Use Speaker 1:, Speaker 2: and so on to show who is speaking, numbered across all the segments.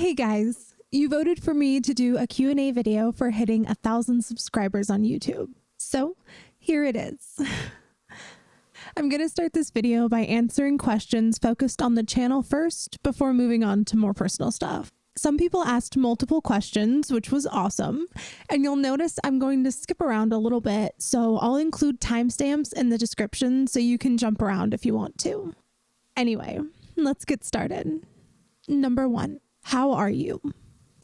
Speaker 1: Hey guys, you voted for me to do a Q&A video for hitting 1,000 subscribers on YouTube. So here it is. I'm going to start this video by answering questions focused on the channel first before moving on to more personal stuff. Some people asked multiple questions, which was awesome, and you'll notice I'm going to skip around a little bit, so I'll include timestamps in the description so you can jump around if you want to. Anyway, let's get started. Number 1. How are you?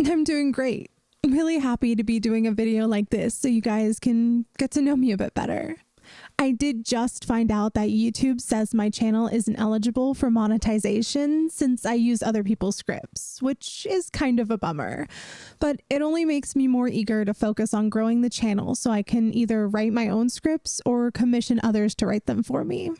Speaker 1: I'm doing great. I'm really happy to be doing a video like this so you guys can get to know me a bit better. I did just find out that YouTube says my channel isn't eligible for monetization since I use other people's scripts, which is kind of a bummer. But it only makes me more eager to focus on growing the channel so I can either write my own scripts or commission others to write them for me.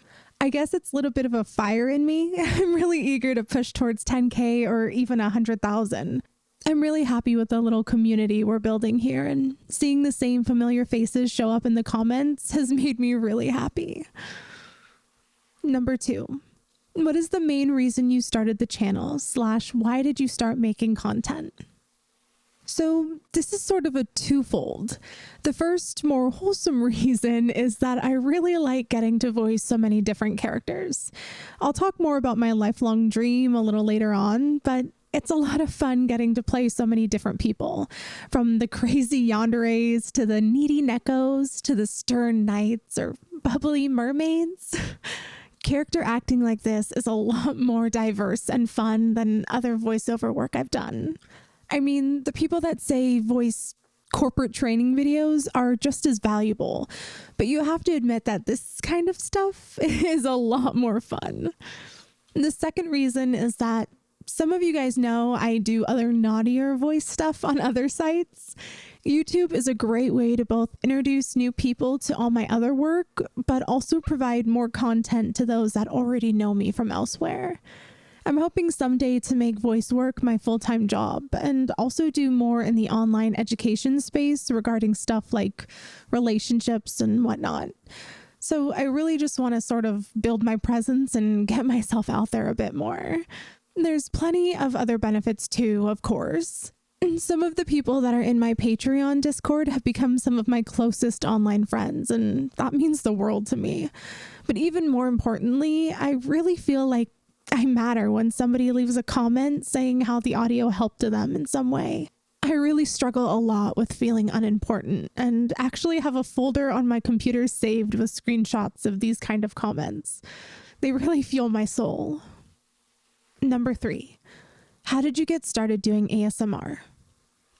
Speaker 1: I guess it's a little bit of a fire in me. I'm really eager to push towards 10K or even 100,000. I'm really happy with the little community we're building here, and seeing the same familiar faces show up in the comments has made me really happy. Number 2. What is the main reason you started the channel / why did you start making content? So this is sort of a twofold. The first, more wholesome reason is that I really like getting to voice so many different characters. I'll talk more about my lifelong dream a little later on, but it's a lot of fun getting to play so many different people, from the crazy yanderes to the needy neckos to the stern knights or bubbly mermaids. Character acting like this is a lot more diverse and fun than other voiceover work I've done. I mean, the people that say voice corporate training videos are just as valuable, but you have to admit that this kind of stuff is a lot more fun. The second reason is that some of you guys know I do other naughtier voice stuff on other sites. YouTube is a great way to both introduce new people to all my other work, but also provide more content to those that already know me from elsewhere. I'm hoping someday to make voice work my full-time job and also do more in the online education space regarding stuff like relationships and whatnot. So I really just want to sort of build my presence and get myself out there a bit more. There's plenty of other benefits too, of course. Some of the people that are in my Patreon Discord have become some of my closest online friends, and that means the world to me. But even more importantly, I really feel like I matter when somebody leaves a comment saying how the audio helped to them in some way. I really struggle a lot with feeling unimportant, and actually have a folder on my computer saved with screenshots of these kind of comments. They really fuel my soul. Number 3. How did you get started doing ASMR?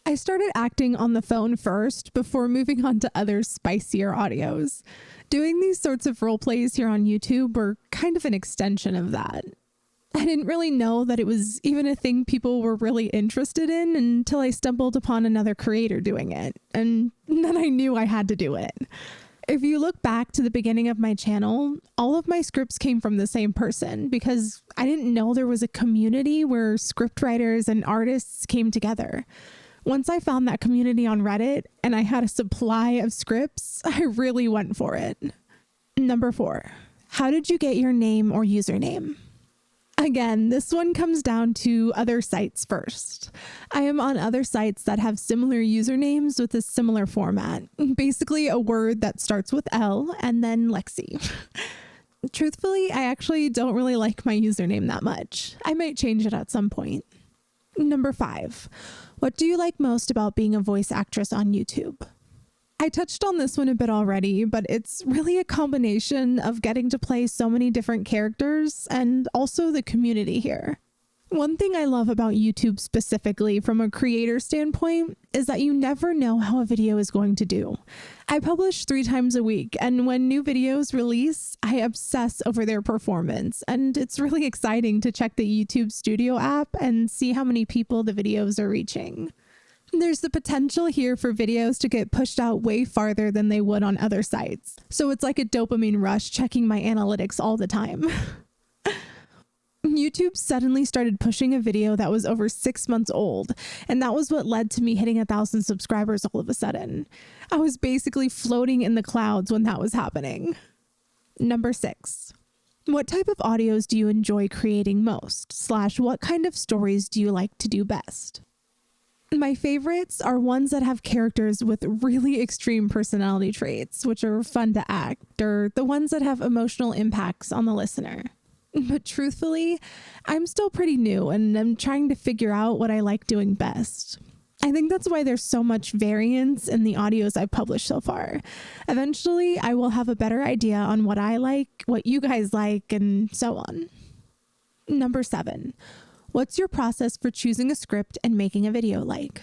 Speaker 1: I started acting on the phone first before moving on to other spicier audios. Doing these sorts of role plays here on YouTube were kind of an extension of that. I didn't really know that it was even a thing people were really interested in until I stumbled upon another creator doing it, and then I knew I had to do it. If you look back to the beginning of my channel, all of my scripts came from the same person because I didn't know there was a community where scriptwriters and artists came together. Once I found that community on Reddit and I had a supply of scripts, I really went for it. Number 4. How did you get your name or username? Again, this one comes down to other sites first. I am on other sites that have similar usernames with a similar format. Basically a word that starts with L and then Lexi. Truthfully, I actually don't really like my username that much. I might change it at some point. Number 5. What do you like most about being a voice actress on YouTube? I touched on this one a bit already, but it's really a combination of getting to play so many different characters and also the community here. One thing I love about YouTube specifically from a creator standpoint is that you never know how a video is going to do. I publish 3 times a week, and when new videos release, I obsess over their performance, and it's really exciting to check the YouTube Studio app and see how many people the videos are reaching. There's the potential here for videos to get pushed out way farther than they would on other sites. So it's like a dopamine rush checking my analytics all the time. YouTube suddenly started pushing a video that was over 6 months old, and that was what led to me hitting 1,000 subscribers all of a sudden. I was basically floating in the clouds when that was happening. Number 6. What type of audios do you enjoy creating most? / what kind of stories do you like to do best? My favorites are ones that have characters with really extreme personality traits, which are fun to act, or the ones that have emotional impacts on the listener. But truthfully, I'm still pretty new and I'm trying to figure out what I like doing best. I think that's why there's so much variance in the audios I've published so far. Eventually, I will have a better idea on what I like, what you guys like, and so on. Number 7. What's your process for choosing a script and making a video like?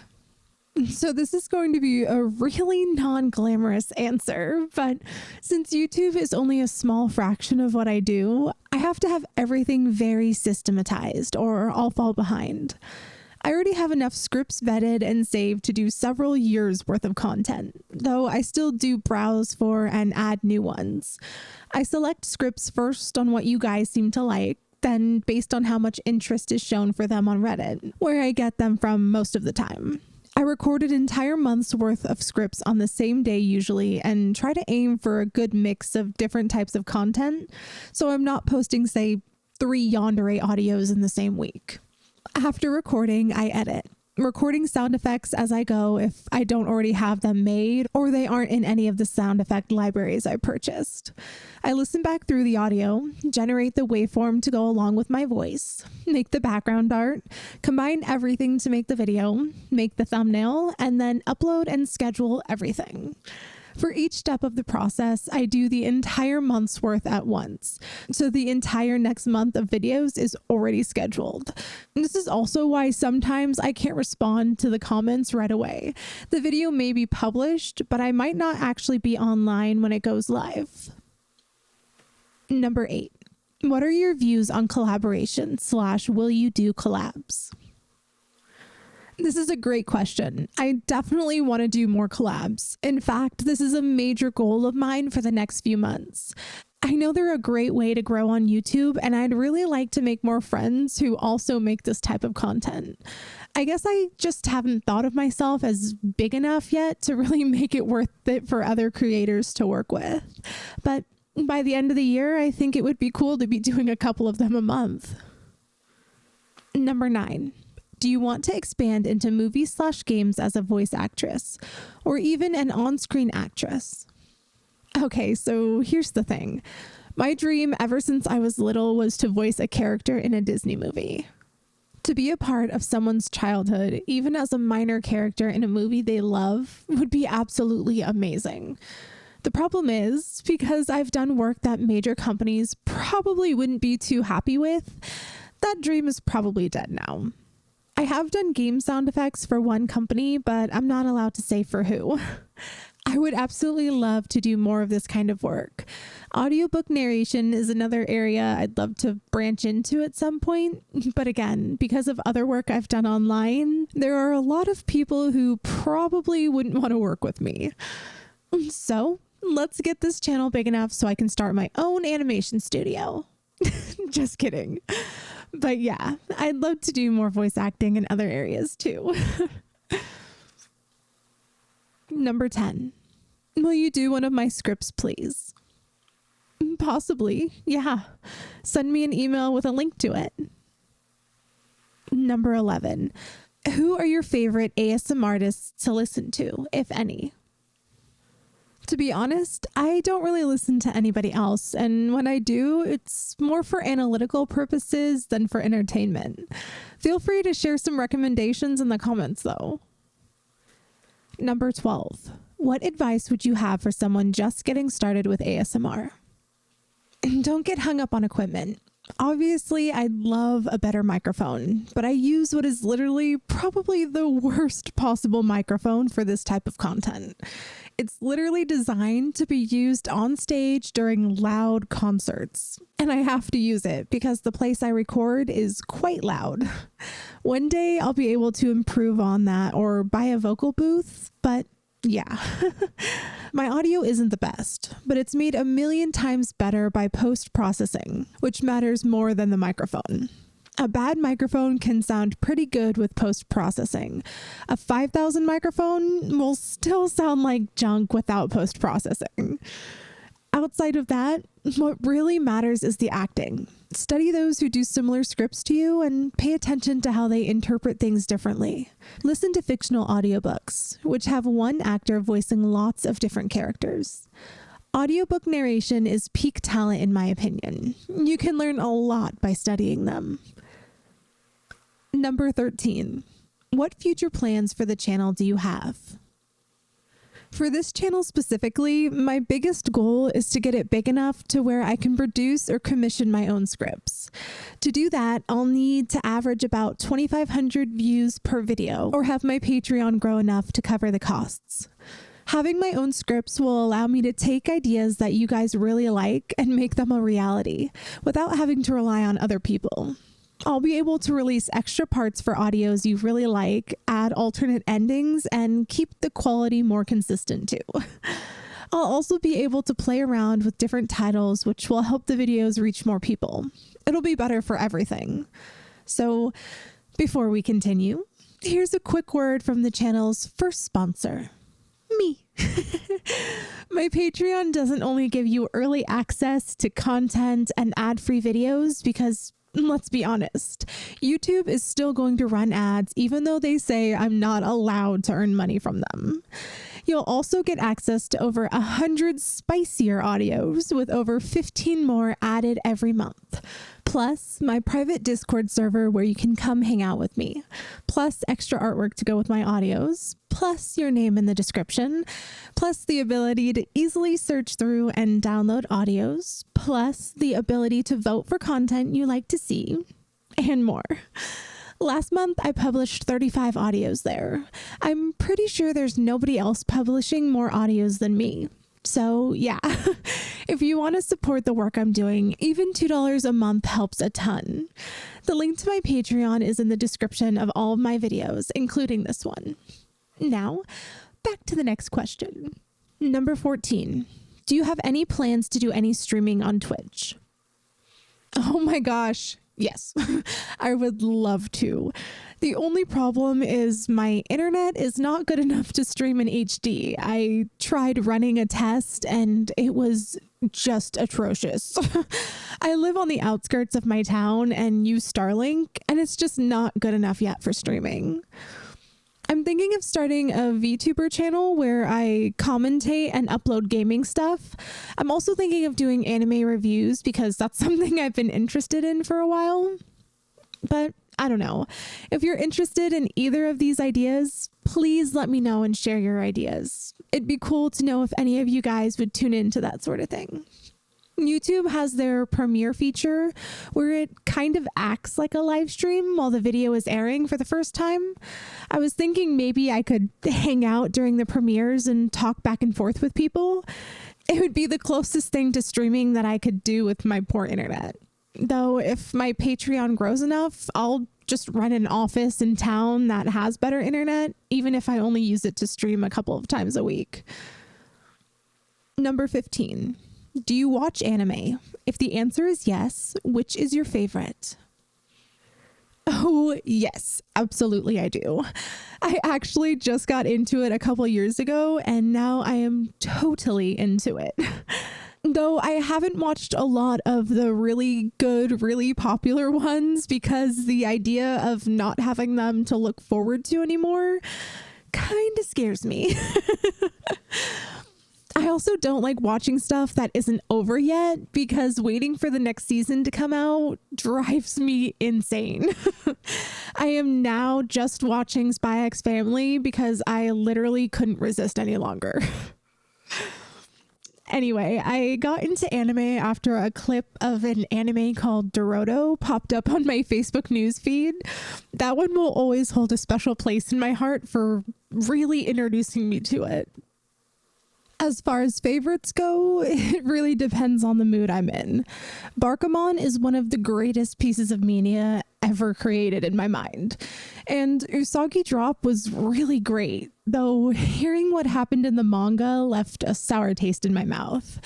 Speaker 1: So this is going to be a really non-glamorous answer, but since YouTube is only a small fraction of what I do, I have to have everything very systematized or I'll fall behind. I already have enough scripts vetted and saved to do several years worth of content, though I still do browse for and add new ones. I select scripts first on what you guys seem to like, then based on how much interest is shown for them on Reddit, where I get them from most of the time. I record an entire month's worth of scripts on the same day usually and try to aim for a good mix of different types of content, so I'm not posting, say, 3 yandere audios in the same week. After recording, I edit, recording sound effects as I go if I don't already have them made or they aren't in any of the sound effect libraries I purchased. I listen back through the audio, generate the waveform to go along with my voice, make the background art, combine everything to make the video, make the thumbnail, and then upload and schedule everything. For each step of the process, I do the entire month's worth at once. So the entire next month of videos is already scheduled. And this is also why sometimes I can't respond to the comments right away. The video may be published, but I might not actually be online when it goes live. Number 8. What are your views on collaboration / will you do collabs? This is a great question. I definitely want to do more collabs. In fact, this is a major goal of mine for the next few months. I know they're a great way to grow on YouTube, and I'd really like to make more friends who also make this type of content. I guess I just haven't thought of myself as big enough yet to really make it worth it for other creators to work with. But by the end of the year, I think it would be cool to be doing a couple of them a month. Number 9. Do you want to expand into movies / games as a voice actress, or even an on-screen actress? Okay, so here's the thing. My dream ever since I was little was to voice a character in a Disney movie. To be a part of someone's childhood, even as a minor character in a movie they love, would be absolutely amazing. The problem is, because I've done work that major companies probably wouldn't be too happy with, that dream is probably dead now. I have done game sound effects for one company, but I'm not allowed to say for who. I would absolutely love to do more of this kind of work. Audiobook narration is another area I'd love to branch into at some point. But again, because of other work I've done online, there are a lot of people who probably wouldn't want to work with me. So let's get this channel big enough so I can start my own animation studio. Just kidding. But yeah, I'd love to do more voice acting in other areas too. Number 10. Will you do one of my scripts, please? Possibly, yeah. Send me an email with a link to it. Number 11. Who are your favorite ASMRtists to listen to, if any? To be honest, I don't really listen to anybody else, and when I do, it's more for analytical purposes than for entertainment. Feel free to share some recommendations in the comments, though. Number 12. What advice would you have for someone just getting started with ASMR? Don't get hung up on equipment. Obviously, I'd love a better microphone, but I use what is literally probably the worst possible microphone for this type of content. It's literally designed to be used on stage during loud concerts, and I have to use it because the place I record is quite loud. One day I'll be able to improve on that or buy a vocal booth, but yeah. My audio isn't the best, but it's made 1,000,000 times better by post-processing, which matters more than the microphone. A bad microphone can sound pretty good with post-processing. A 5,000 microphone will still sound like junk without post-processing. Outside of that, What really matters is the acting. Study those who do similar scripts to you and pay attention to how they interpret things differently. Listen to fictional audiobooks, which have one actor voicing lots of different characters. Audiobook narration is peak talent in my opinion. You can learn a lot by studying them. Number 13. What future plans for the channel do you have? For this channel specifically, my biggest goal is to get it big enough to where I can produce or commission my own scripts. To do that, I'll need to average about 2,500 views per video or have my Patreon grow enough to cover the costs. Having my own scripts will allow me to take ideas that you guys really like and make them a reality without having to rely on other people. I'll be able to release extra parts for audios you really like, add alternate endings, and keep the quality more consistent too. I'll also be able to play around with different titles, which will help the videos reach more people. It'll be better for everything. So, before we continue, here's a quick word from the channel's first sponsor, me. My Patreon doesn't only give you early access to content and ad-free videos because, let's be honest, YouTube is still going to run ads even though they say I'm not allowed to earn money from them. You'll also get access to over 100 spicier audios with over 15 more added every month. Plus my private Discord server where you can come hang out with me. Plus extra artwork to go with my audios. Plus your name in the description. Plus the ability to easily search through and download audios. Plus the ability to vote for content you like to see. And more. Last month, I published 35 audios there. I'm pretty sure there's nobody else publishing more audios than me. So yeah, if you want to support the work I'm doing, even $2 a month helps a ton. The link to my Patreon is in the description of all of my videos, including this one. Now, back to the next question. Number 14. Do you have any plans to do any streaming on Twitch? Oh my gosh. Yes, I would love to. The only problem is my internet is not good enough to stream in HD. I tried running a test and it was just atrocious. I live on the outskirts of my town and use Starlink, and it's just not good enough yet for streaming. I'm thinking of starting a VTuber channel where I commentate and upload gaming stuff. I'm also thinking of doing anime reviews because that's something I've been interested in for a while. But I don't know. If you're interested in either of these ideas, please let me know and share your ideas. It'd be cool to know if any of you guys would tune into that sort of thing. YouTube has their premiere feature where it kind of acts like a live stream while the video is airing for the first time. I was thinking maybe I could hang out during the premieres and talk back and forth with people. It would be the closest thing to streaming that I could do with my poor internet. Though if my Patreon grows enough, I'll just rent an office in town that has better internet, even if I only use it to stream a couple of times a week. Number 15. Do you watch anime? If the answer is yes, which is your favorite? Oh, yes, absolutely I do. I actually just got into it a couple years ago, and now I am totally into it. Though I haven't watched a lot of the really good, really popular ones because the idea of not having them to look forward to anymore kind of scares me. I also don't like watching stuff that isn't over yet because waiting for the next season to come out drives me insane. I am now just watching Spy X Family because I literally couldn't resist any longer. Anyway, I got into anime after a clip of an anime called Dororo popped up on my Facebook news feed. That one will always hold a special place in my heart for really introducing me to it. As far as favorites go, it really depends on the mood I'm in. Barkamon is one of the greatest pieces of media ever created in my mind. And Usagi Drop was really great, though hearing what happened in the manga left a sour taste in my mouth.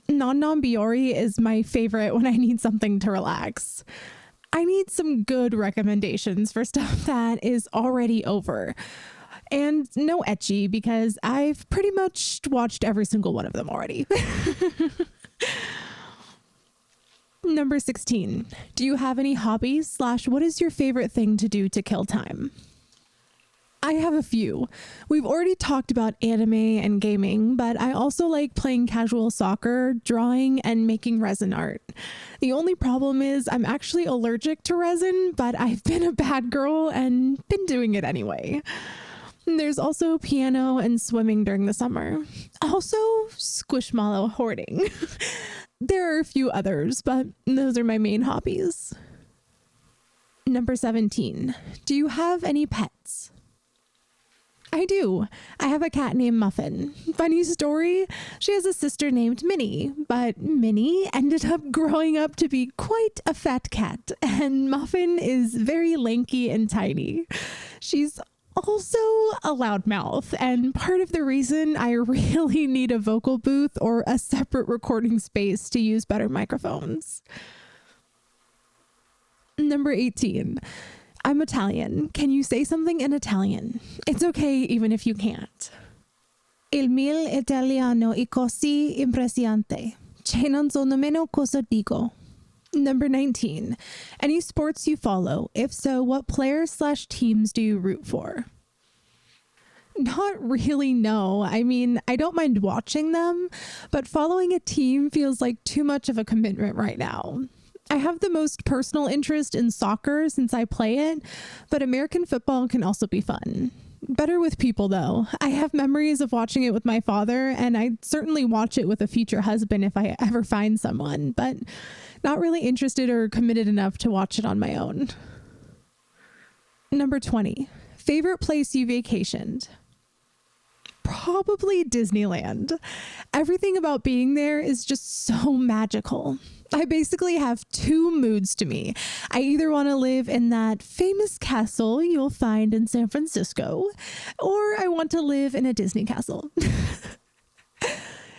Speaker 1: Non Non Biyori is my favorite when I need something to relax. I need some good recommendations for stuff that is already over. And no ecchi, because I've pretty much watched every single one of them already. Number 16, do you have any hobbies / what is your favorite thing to do to kill time? I have a few. We've already talked about anime and gaming, but I also like playing casual soccer, drawing, and making resin art. The only problem is I'm actually allergic to resin, but I've been a bad girl and been doing it anyway. There's also piano and swimming during the summer. Also, squishmallow hoarding. There are a few others, but those are my main hobbies. Number 17, do you have any pets? I do. I have a cat named Muffin. Funny story, she has a sister named Minnie, but Minnie ended up growing up to be quite a fat cat, and Muffin is very lanky and tiny. She's also a loudmouth, and part of the reason I really need a vocal booth or a separate recording space to use better microphones. Number 18. I'm Italian. Can you say something in Italian? It's okay even if you can't. Il mio italiano è così impressionante. Che non so nemmeno cosa dico. Number 19. Any sports you follow? If so, what players / teams do you root for? Not really, no. I mean, I don't mind watching them, but following a team feels like too much of a commitment right now. I have the most personal interest in soccer since I play it, but American football can also be fun. Better with people though. I have memories of watching it with my father, and I'd certainly watch it with a future husband if I ever find someone, but not really interested or committed enough to watch it on my own. Number 20. Favorite place you vacationed? Probably Disneyland. Everything about being there is just so magical. I basically have two moods to me. I either want to live in that famous castle you'll find in San Francisco, or I want to live in a Disney castle.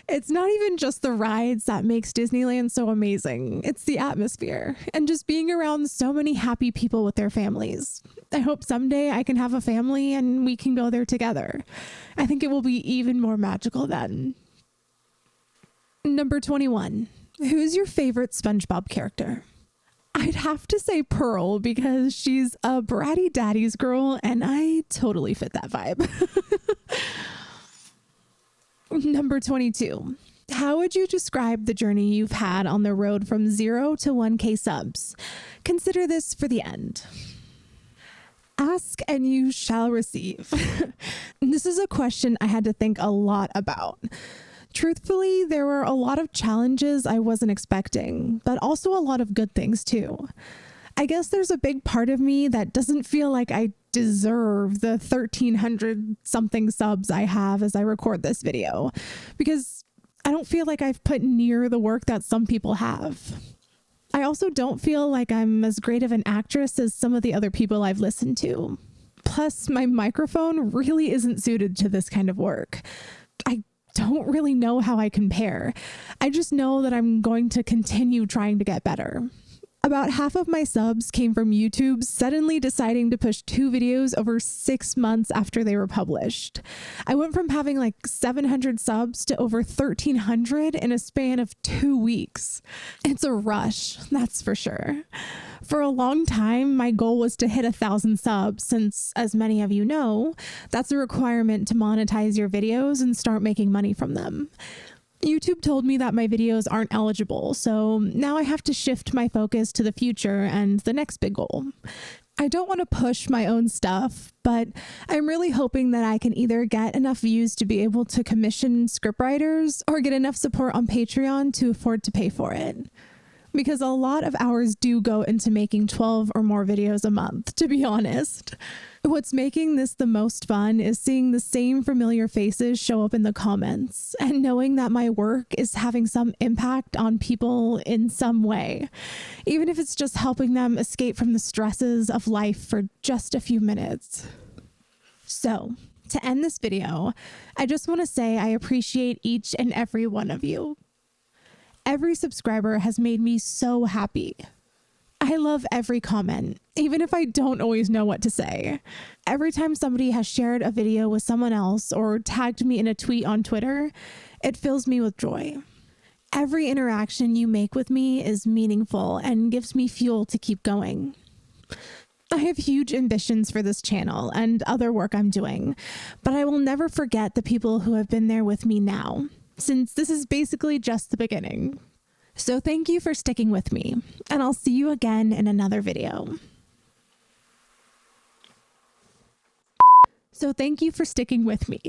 Speaker 1: It's not even just the rides that makes Disneyland so amazing. It's the atmosphere and just being around so many happy people with their families. I hope someday I can have a family and we can go there together. I think it will be even more magical then. Number 21. Who's your favorite Spongebob character? I'd have to say Pearl because she's a bratty daddy's girl and I totally fit that vibe. Number 22. How would you describe the journey you've had on the road from 0 to 1K subs? Consider this for the end. Ask and you shall receive. This is a question I had to think a lot about. Truthfully, there were a lot of challenges I wasn't expecting, but also a lot of good things too. I guess there's a big part of me that doesn't feel like I deserve the 1,300 something subs I have as I record this video, because I don't feel like I've put near the work that some people have. I also don't feel like I'm as great of an actress as some of the other people I've listened to. Plus, my microphone really isn't suited to this kind of work. I don't really know how I compare. I just know that I'm going to continue trying to get better. About half of my subs came from YouTube suddenly deciding to push 2 videos over 6 months after they were published. I went from having like 700 subs to over 1,300 in a span of 2 weeks. It's a rush, that's for sure. For a long time, my goal was to hit 1,000 subs since, as many of you know, that's a requirement to monetize your videos and start making money from them. YouTube told me that my videos aren't eligible, so now I have to shift my focus to the future and the next big goal. I don't want to push my own stuff, but I'm really hoping that I can either get enough views to be able to commission scriptwriters or get enough support on Patreon to afford to pay for it. Because a lot of hours do go into making 12 or more videos a month, to be honest. What's making this the most fun is seeing the same familiar faces show up in the comments and knowing that my work is having some impact on people in some way, even if it's just helping them escape from the stresses of life for just a few minutes. So, to end this video, I just want to say I appreciate each and every one of you. Every subscriber has made me so happy. I love every comment, even if I don't always know what to say. Every time somebody has shared a video with someone else or tagged me in a tweet on Twitter, it fills me with joy. Every interaction you make with me is meaningful and gives me fuel to keep going. I have huge ambitions for this channel and other work I'm doing, but I will never forget the people who have been there with me now, since this is basically just the beginning. So thank you for sticking with me, and I'll see you again in another video. So thank you for sticking with me.